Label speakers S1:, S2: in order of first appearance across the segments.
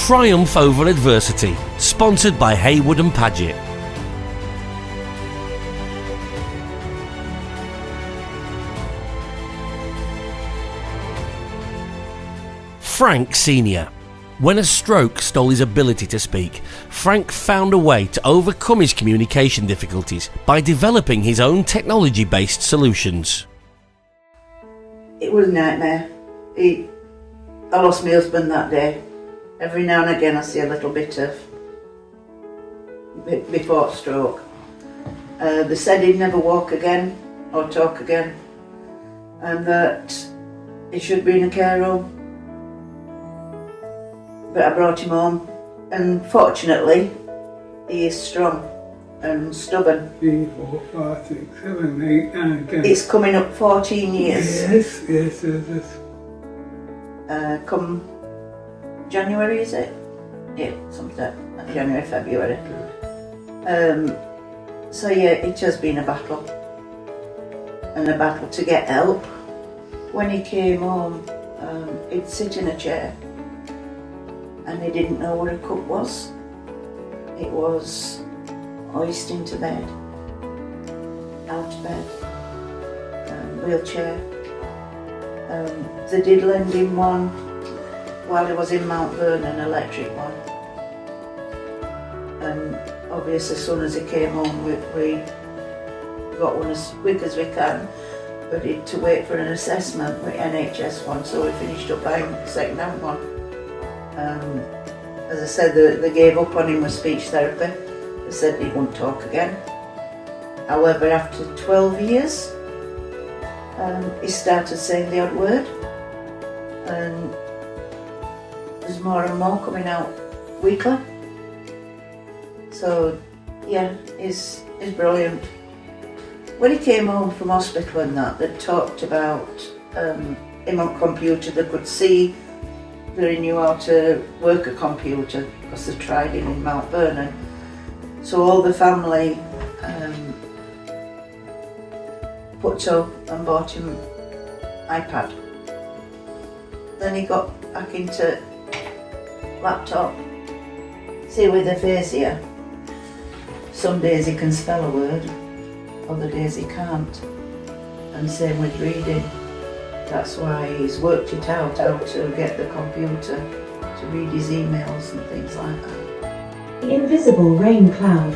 S1: Triumph over adversity, sponsored by Haywood and Paget. Frank Sr. When a stroke stole his ability to speak, Frank found a way to overcome his communication difficulties by developing his own technology-based solutions.
S2: It was a nightmare. I lost my husband that day. Every now and again I see a little bit of before stroke. They said he'd never walk again or talk again, and that he should be in a care home. But I brought him home, and fortunately he is strong and stubborn.
S3: 3, 4, 5, 6, 7, 8, 9, 10.
S2: It's coming up 14 years.
S3: Yes.
S2: Come January, is it? Yeah, something like January, February. So yeah, it has been a battle. And a battle to get help. When he came home, he'd sit in a chair and he didn't know what a cup was. It was hoist into bed, out of bed, wheelchair. They did lend him one while he was in Mount Vernon, an electric one. And obviously as soon as he came home we got one as quick as we can, but he had to wait for an assessment with NHS one, so we finished up buying a second-hand one. As I said, they gave up on him with speech therapy. They said he wouldn't talk again. However, after 12 years, he started saying the odd word, and there's more and more coming out weekly. So yeah, he's brilliant. When he came home from hospital and that, they talked about him on computer. They could see that he knew how to work a computer because they tried him in Mount Vernon. So all the family put up and bought him iPad. Then he got back into laptop. See with the face here. Some days he can spell a word, other days he can't. And same with reading. That's why he's worked it out how to get the computer to read his emails and things like that.
S4: The invisible rain cloud.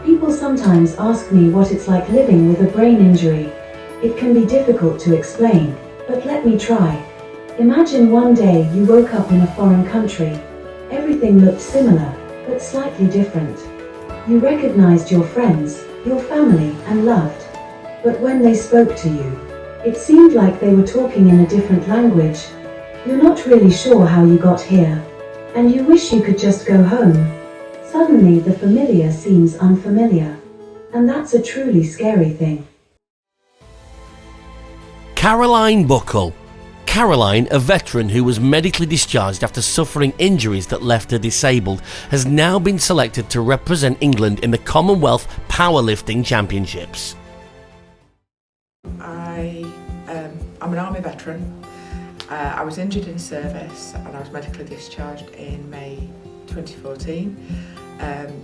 S4: People sometimes ask me what it's like living with a brain injury. It can be difficult to explain, but let me try. Imagine one day you woke up in a foreign country. Everything looked similar, but slightly different. You recognized your friends, your family, and loved. But when they spoke to you, it seemed like they were talking in a different language. You're not really sure how you got here, and you wish you could just go home. Suddenly the familiar seems unfamiliar, and that's a truly scary thing.
S1: Caroline Buckle. Caroline, a veteran who was medically discharged after suffering injuries that left her disabled, has now been selected to represent England in the Commonwealth Powerlifting Championships.
S5: I'm an army veteran. I was injured in service and I was medically discharged in May 2014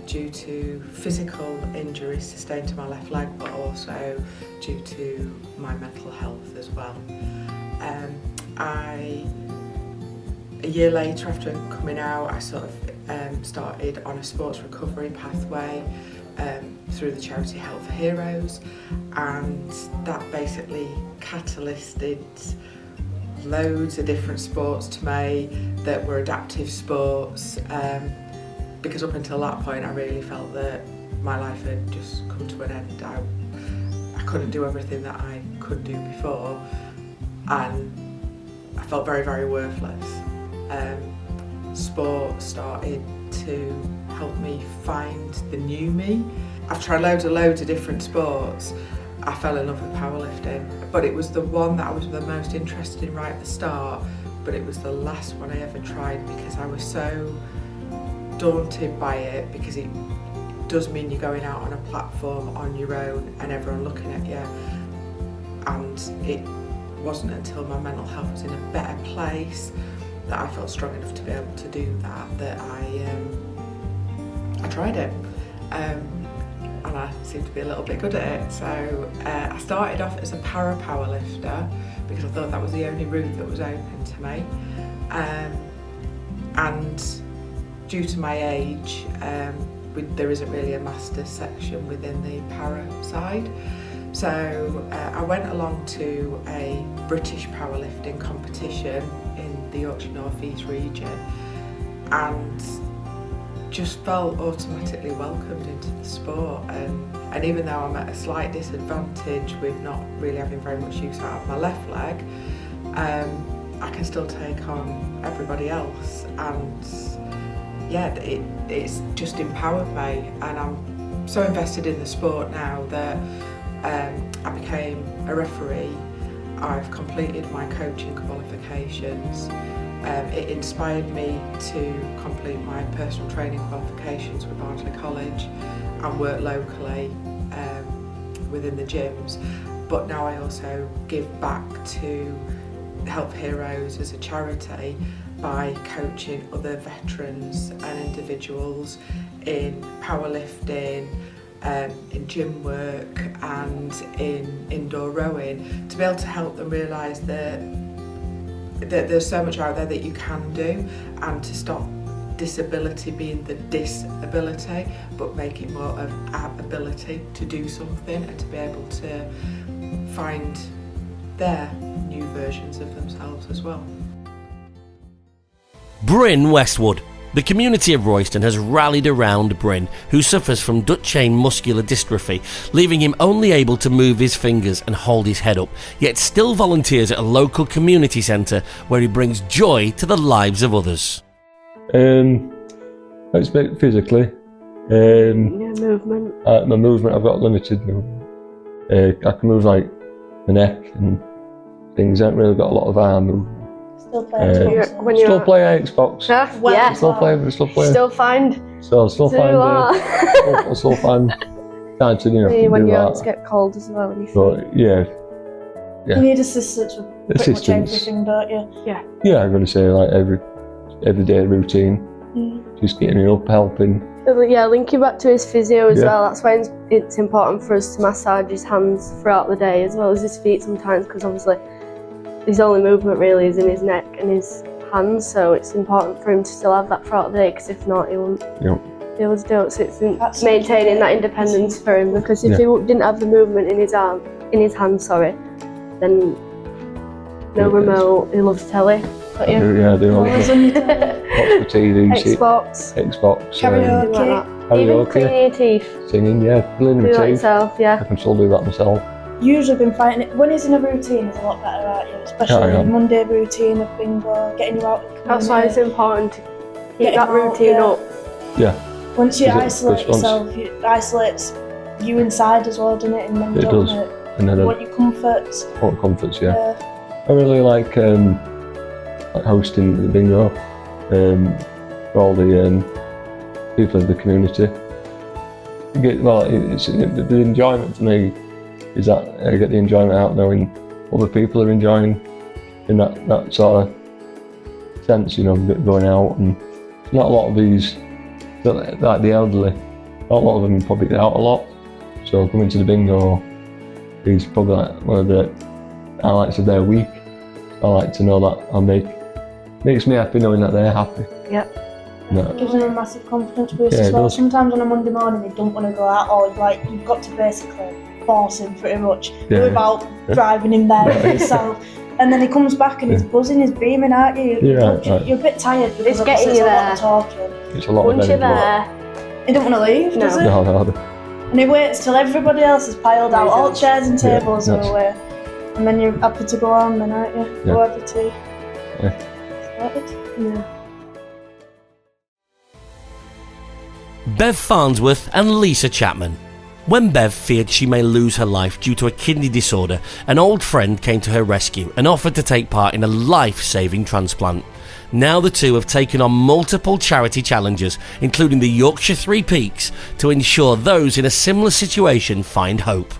S5: due to physical injuries sustained to my left leg, but also due to my mental health as well. A year later, after coming out, I sort of started on a sports recovery pathway through the charity Help for Heroes, and that basically catalysed loads of different sports to me that were adaptive sports, because up until that point I really felt that my life had just come to an end. I couldn't do everything that I could do before, and I felt very, very worthless. Sport started to help me find the new me. I've tried loads of different sports. I fell in love with powerlifting, but it was the one that I was the most interested in right at the start, but it was the last one I ever tried because I was so daunted by it, because it does mean you're going out on a platform on your own and everyone looking at you. And it wasn't until my mental health was in a better place that I felt strong enough to be able to do that I tried it. And I seemed to be a little bit good at it. So I started off as a powerlifter because I thought that was the only route that was open to me. And due to my age, there isn't really a master's section within the para side. So I went along to a British powerlifting competition in the Yorkshire North East region and just felt automatically welcomed into the sport. And even though I'm at a slight disadvantage with not really having very much use out of my left leg, I can still take on everybody else. And yeah, it's just empowered me, and I'm so invested in the sport now that I became a referee. I've completed my coaching qualifications. It inspired me to complete my personal training qualifications with Barnsley College and work locally within the gyms. But now I also give back to Help Heroes as a charity by coaching other veterans and individuals in powerlifting, in gym work and in indoor rowing, to be able to help them realise that there's so much out there that you can do, and to stop disability being the disability, but make it more of our ability to do something and to be able to find their new versions of themselves as well.
S1: Bryn Westwood. The community of Royston has rallied around Bryn, who suffers from Duchenne muscular dystrophy, leaving him only able to move his fingers and hold his head up, yet still volunteers at a local community centre where he brings joy to the lives of others.
S6: It's a bit physically.
S7: Movement.
S6: My movement, I've got limited movement. I can move like the neck and things. I haven't really got a lot of arm movement.
S2: Still play
S6: Still play Xbox.
S7: Yeah.
S6: Still play.
S7: Still find.
S6: Still find time to
S7: When
S6: do
S7: your
S6: that.
S7: arms get cold as well. And you
S6: But yeah.
S8: You need assistance with pretty much everything, don't you?
S6: Yeah, I'm gonna say like everyday routine. Just getting up, helping.
S7: Yeah, linking back to his physio as well. That's why it's important for us to massage his hands throughout the day as well as his feet sometimes, because obviously his only movement really is in his neck and his hands, so it's important for him to still have that throughout the day, because if not he won't be able to do it. So it's maintaining that independence for him, because if he didn't have the movement in his hands, then no remote, he loves telly.
S6: Yeah, do all watch the TV, Xbox,
S8: Karaoke.
S7: Even cleaning your teeth.
S6: Singing, cleaning
S7: Do
S6: my
S7: that
S6: teeth.
S7: yourself,
S6: I can still do that myself.
S8: Usually been fighting it. When he's in a routine, it's a lot better, aren't you? Especially the Monday routine of bingo, getting you out.
S7: That's why it's important to keep that routine up.
S6: Yeah.
S8: Once you isolate yourself, it isolates you inside as well, doesn't it? And then you don't want your comforts.
S6: I really like hosting the bingo for all the people of the community. The enjoyment for me is that I get the enjoyment out knowing other people are enjoying in that sort of sense, going out. And not a lot of these, like the elderly, not a lot of them probably get out a lot. So coming to the bingo is probably like one of the highlights of their week. I like to know that makes me happy knowing that they're happy.
S7: Yep.
S8: It gives them a massive confidence boost as well. Sometimes on a Monday morning they don't want to go out, or you've got to basically force him pretty much without driving him there yourself. And then he comes back and he's buzzing, he's beaming at you. You're a bit tired because
S7: it's getting you there.
S6: It's a lot
S7: Once
S6: of
S7: you're there,
S8: he don't want to leave, does he?
S6: No.
S8: And he waits till everybody else is piled out, all chairs and tables are away. And then you're happy to go on then, aren't you? Go have your tea. Sorted?
S1: Bev Farnsworth and Lisa Chapman. When Bev feared she may lose her life due to a kidney disorder, an old friend came to her rescue and offered to take part in a life-saving transplant. Now the two have taken on multiple charity challenges, including the Yorkshire Three Peaks, to ensure those in a similar situation find hope.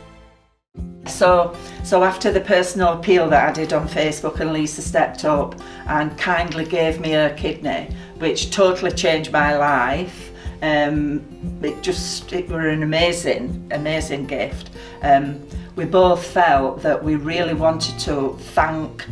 S2: So after the personal appeal that I did on Facebook, and Lisa stepped up and kindly gave me her kidney, which totally changed my life. It were an amazing gift. We both felt that we really wanted to thank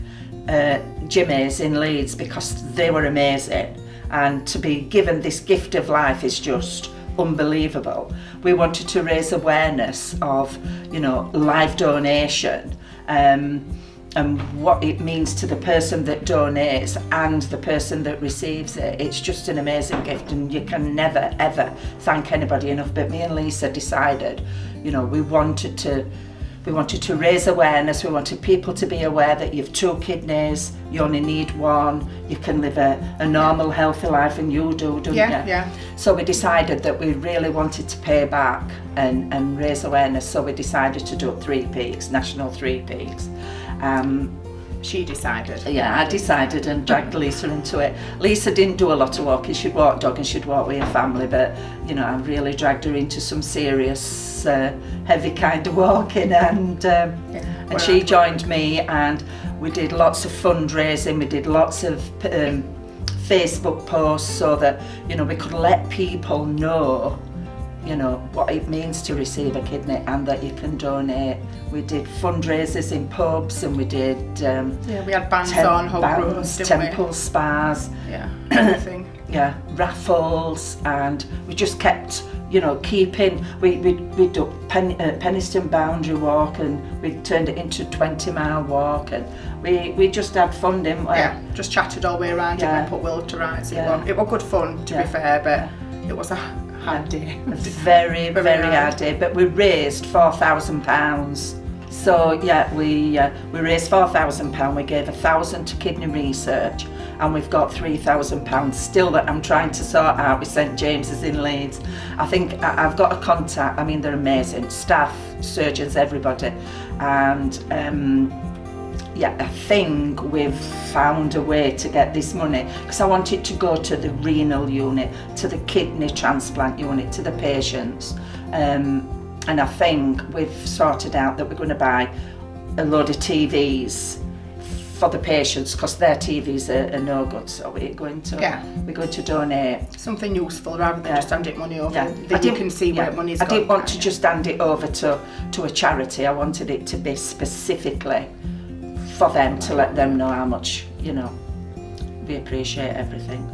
S2: Jimmy's in Leeds, because they were amazing, and to be given this gift of life is just unbelievable. We wanted to raise awareness of, life donation, and what it means to the person that donates and the person that receives it. It's just an amazing gift, and you can never ever thank anybody enough. But me and Lisa decided, we wanted to raise awareness. We wanted people to be aware that you've 2 kidneys, you only need 1, you can live a normal, healthy life, and you do, don't you?
S5: Yeah.
S2: So we decided that we really wanted to pay back and raise awareness, so we decided to do 3 peaks, national 3 peaks.
S5: She decided.
S2: Yeah, I decided and dragged Lisa into it. Lisa didn't do a lot of walking. She'd walk dog and she'd walk with her family, but I really dragged her into some serious, heavy kind of walking, and she joined me, and we did lots of fundraising. We did lots of Facebook posts so that we could let people know what it means to receive a kidney, and that you can donate. We did fundraisers in pubs, and we did
S5: we had bands on whole roads,
S2: temple spas,
S5: everything.
S2: Raffles, and we just kept keeping. We did Penistone Boundary Walk, and we turned it into 20-mile walk, and we just had fun, didn't we?
S5: Yeah, just chatted all the way around it and put will to rights. It was good fun, to be fair, but it was a hard day.
S2: Very hard day, but we raised £4,000. So we raised £4,000. We gave £1,000 to kidney research, and we've got £3,000 still that I'm trying to sort out with St James's in Leeds. I think I've got a contact. I mean, they're amazing staff, surgeons, everybody, and I think we've found a way to get this money, because I want it to go to the renal unit, to the kidney transplant unit, to the patients. And I think we've sorted out that we're going to buy a load of TVs for the patients, because their TVs are no good. So we're going to donate
S5: something useful rather than just handing money over.
S2: Yeah.
S5: You can see where money's
S2: gone. I didn't want to
S5: just
S2: just hand it over to a charity. I wanted it to be specifically for them, to let them know how much we appreciate everything.